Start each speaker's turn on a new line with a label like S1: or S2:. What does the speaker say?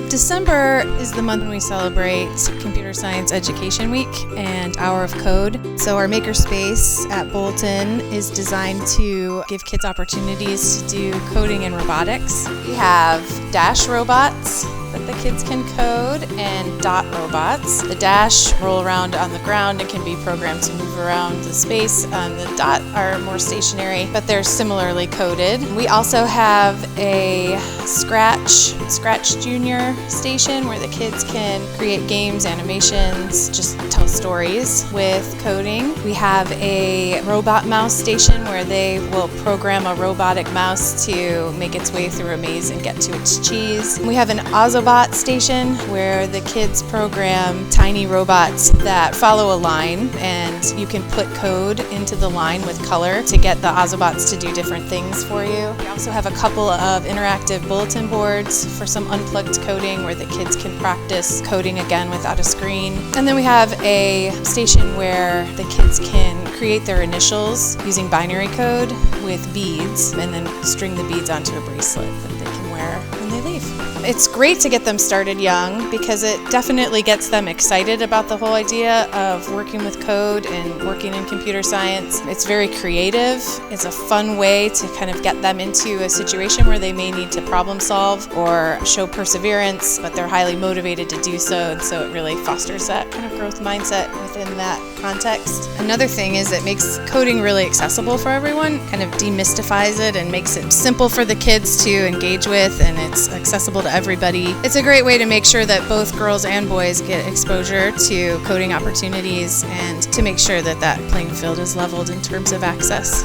S1: December is the month when we celebrate Computer Science Education Week and Hour of Code. So our Makerspace at Bolton is designed to give kids opportunities to do coding and robotics. We have Dash robots that the kids can code and Dot robots. The Dash roll around on the ground and can be programmed to move around the space. The Dot are more stationary, but they're similarly coded. We also have a Scratch Junior station where the kids can create games, animations, just tell stories with coding. We have a robot mouse station where they will program a robotic mouse to make its way through a maze and get to its cheese. We have an Ozobot station where the kids program tiny robots that follow a line, and you can put code into the line with color to get the Ozobots to do different things for you. We also have a couple of interactive bulletin boards for some unplugged coding where the kids can practice coding again without a screen. And then we have a station where the kids can create their initials using binary code with beads and then string the beads onto a bracelet that they can wear when they leave. It's great to get them started young because it definitely gets them excited about the whole idea of working with code and working in computer science. It's very creative. It's a fun way to kind of get them into a situation where they may need to problem solve or show perseverance, but they're highly motivated to do so, and so it really fosters that kind of growth mindset within that context. Another thing is it makes coding really accessible for everyone, kind of demystifies it and makes it simple for the kids to engage with, and it's accessible to everybody. It's a great way to make sure that both girls and boys get exposure to coding opportunities and to make sure that that playing field is leveled in terms of access.